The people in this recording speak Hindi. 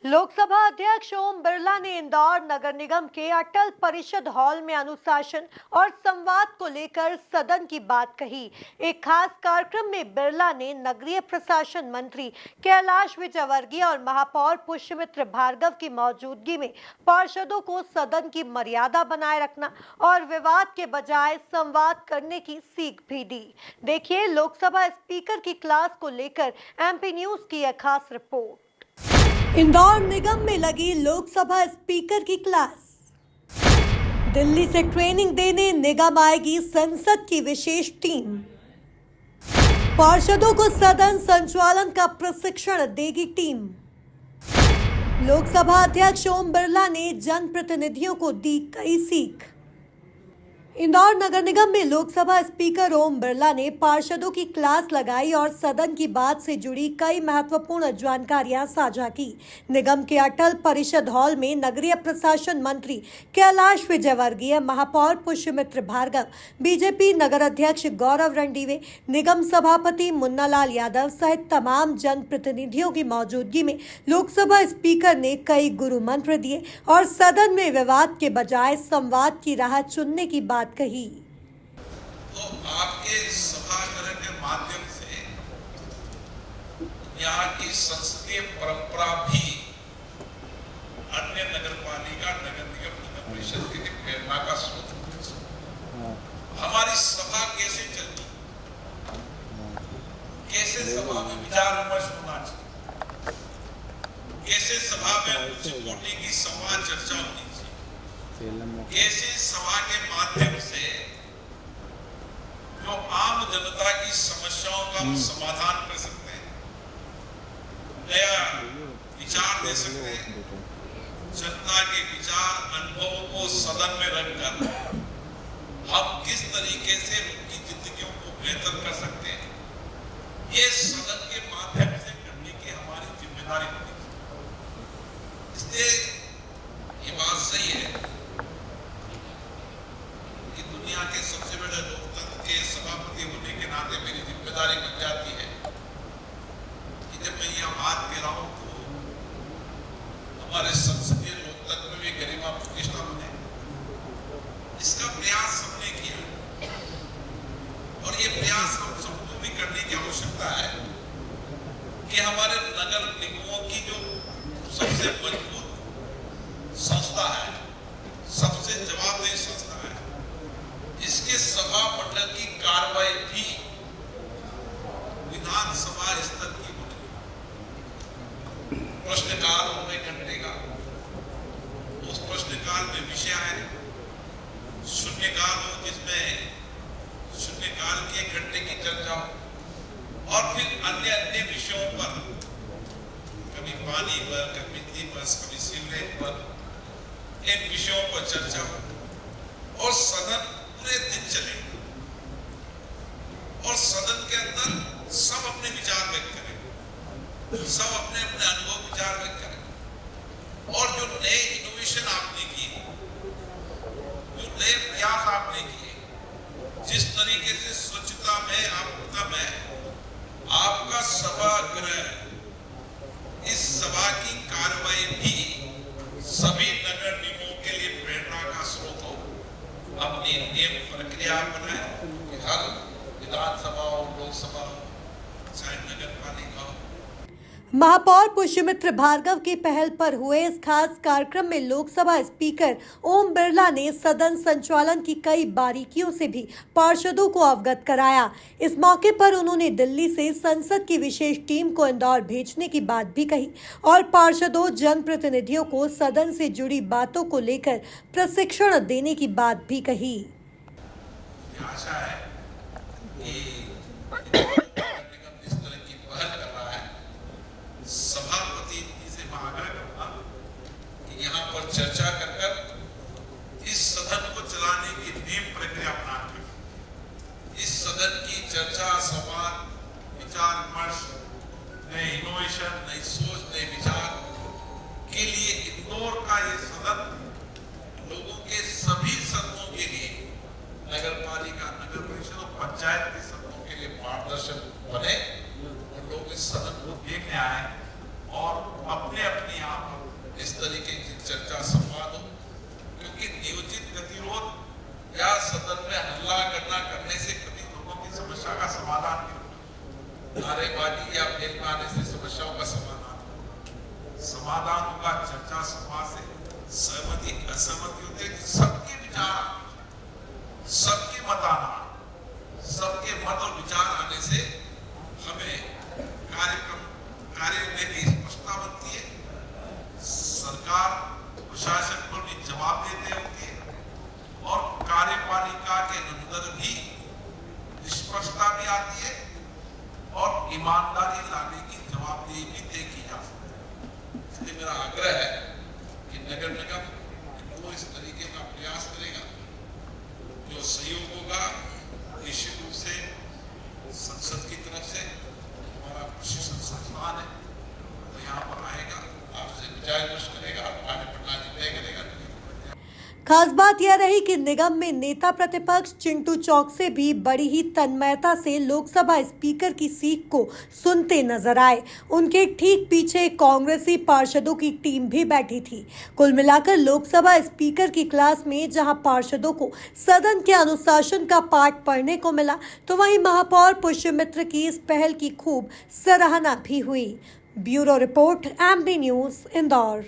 लोकसभा अध्यक्ष ओम बिरला ने इंदौर नगर निगम के अटल परिषद हॉल में अनुशासन और संवाद को लेकर सदन की बात कही। एक खास कार्यक्रम में बिरला ने नगरीय प्रशासन मंत्री कैलाश विजयवर्गीय और महापौर पुष्यमित्र भार्गव की मौजूदगी में पार्षदों को सदन की मर्यादा बनाए रखना और विवाद के बजाय संवाद करने की सीख भी दी। देखिए लोकसभा स्पीकर की क्लास को लेकर एमपी न्यूज की यह खास रिपोर्ट। इंदौर निगम में लगी लोकसभा स्पीकर की क्लास। दिल्ली से ट्रेनिंग देने निगम आएगी संसद की विशेष टीम। पार्षदों को सदन संचालन का प्रशिक्षण देगी टीम। लोकसभा अध्यक्ष ओम बिरला ने जनप्रतिनिधियों को दी कई सीख। इंदौर नगर निगम में लोकसभा स्पीकर ओम बिरला ने पार्षदों की क्लास लगाई और सदन की बात से जुड़ी कई महत्वपूर्ण जानकारियां साझा की। निगम के अटल परिषद हॉल में नगरीय प्रशासन मंत्री कैलाश विजयवर्गीय, महापौर पुष्यमित्र भार्गव, बीजेपी नगर अध्यक्ष गौरव रणदीवे, निगम सभापति मुन्नालाल यादव सहित तमाम जनप्रतिनिधियों की मौजूदगी में लोकसभा स्पीकर ने कई गुरु मंत्र दिए और सदन में विवाद के बजाय संवाद की राह चुनने की बात कही। तो आपके सभागृह के माध्यम से यहाँ की संसदीय परंपरा भी अन्य नगरपालिका, नगर निगम, नगर परिषद के लिए प्रेरणा का स्रोत है। हमारी सभा कैसे चलती, कैसे सभा में विचार विमर्श होना चाहिए, कैसे सभा में उच्च कोटि की संवाद चर्चा होनी चाहिए, कैसे सभा के माध्यम से जो आम जनता की समस्याओं का हम समाधान कर सकते हैं, नया विचार दे सकते हैं, जनता के विचार अनुभवों को सदन में रखकर हम किस तरीके से उनकी जिंदगियों को बेहतर कर सकते हैं, ये सदन के माध्यम से करने की हमारी जिम्मेदारी होती है। इसलिए ये बात सही है, दुनिया के सबसे बड़े लोकतंत्र के सभापति होने के नाते मेरी जिम्मेदारी बन जाती है कि जब मैं यह बात कह रहा हूं तो हमारे संसदीय लोकतंत्र में भी गरिमा प्रतिष्ठा बने। इसका प्रयास सबने किया और ये प्रयास हम सबको भी करने की आवश्यकता है कि हमारे नगर निगमों की जो सबसे मजबूत संस्था है, सबसे जवाबदेह संस्था है, इसके सभा मंडल की कार्रवाई भी विधानसभा स्तर की होगी। प्रश्नकाल हो 1 घंटे का, उस प्रश्नकाल में विषय है, शून्यकाल हो जिसमें शून्यकाल के 1 घंटे की चर्चा हो और फिर अन्य विषयों पर, कभी पानी पर, कभी बिजली पर, कभी सीवरेज पर, इन विषयों पर चर्चा हो और सदन पूरे दिन चले और सदन के अंदर सब अपने विचार व्यक्त करें, सब अपने अपने अनुभव विचार व्यक्त करें और जो नए इनोवेशन आपने किए, जो नए प्रयास आपने किए, जिस तरीके से स्वच्छता में आपका सभागृह, इस सभा की कार्रवाई भी सभी नगर निगमों के लिए प्रेरणा का स्रोत हो। अपनी नियम प्रक्रिया बनाए कि हर विधानसभा और लोकसभा चाहे नगर पालिका हो। महापौर पुष्यमित्र भार्गव की पहल पर हुए इस खास कार्यक्रम में लोकसभा स्पीकर ओम बिरला ने सदन संचालन की कई बारीकियों से भी पार्षदों को अवगत कराया। इस मौके पर उन्होंने दिल्ली से संसद की विशेष टीम को इंदौर भेजने की बात भी कही और पार्षदों, जनप्रतिनिधियों को सदन से जुड़ी बातों को लेकर प्रशिक्षण देने की बात भी कही। आशा है कि सभापति जी से मैं आग्रह करूंगा कि यहाँ पर चर्चा कर इस सदन को चलाने की नियम प्रक्रिया अपनाकर इस सदन की चर्चा, संवाद, विचार विमर्श, नए इनोवेशन, नई सोच, नए विचार के लिए इंदौर का ये सदन लोगों के सभी सदनों के लिए, नगर पालिका, नगर परिषद और पंचायत के सदनों के लिए मार्गदर्शन समाधान होगा, चर्चा सभा से सहमति असहमति होते, सबके विचार, सबके मत आना, सबके मत और विचार आने से हमें कार्य में भी स्पष्टता बनती है। सरकार प्रशासन को भी जवाब देते होती है और कार्यपालिका के अंदर भी निष्पक्षता भी आती है और ईमानदारी लाने की जवाबदेही भी तय की जा सकती है। इसलिए मेरा आग्रह है कि नगर निगम तो इस तरीके का प्रयास करेगा, जो सहयोग होगा निश्चित रूप से संसद की तरफ से। हमारा प्रशिक्षण संस्थान है तो यहाँ पर आएगा, आपसे विचार विमर्श करेगा, कार्य प्रणाली तय करेगा। खास बात यह रही कि निगम में नेता प्रतिपक्ष चिंटू चौक से भी बड़ी ही तन्मयता से लोकसभा स्पीकर की सीख को सुनते नजर आए। उनके ठीक पीछे कांग्रेसी पार्षदों की टीम भी बैठी थी। कुल मिलाकर लोकसभा स्पीकर की क्लास में जहां पार्षदों को सदन के अनुशासन का पाठ पढ़ने को मिला, तो वहीं महापौर पुष्यमित्र की इस पहल की खूब सराहना भी हुई। Bureau report, MB news, Indore.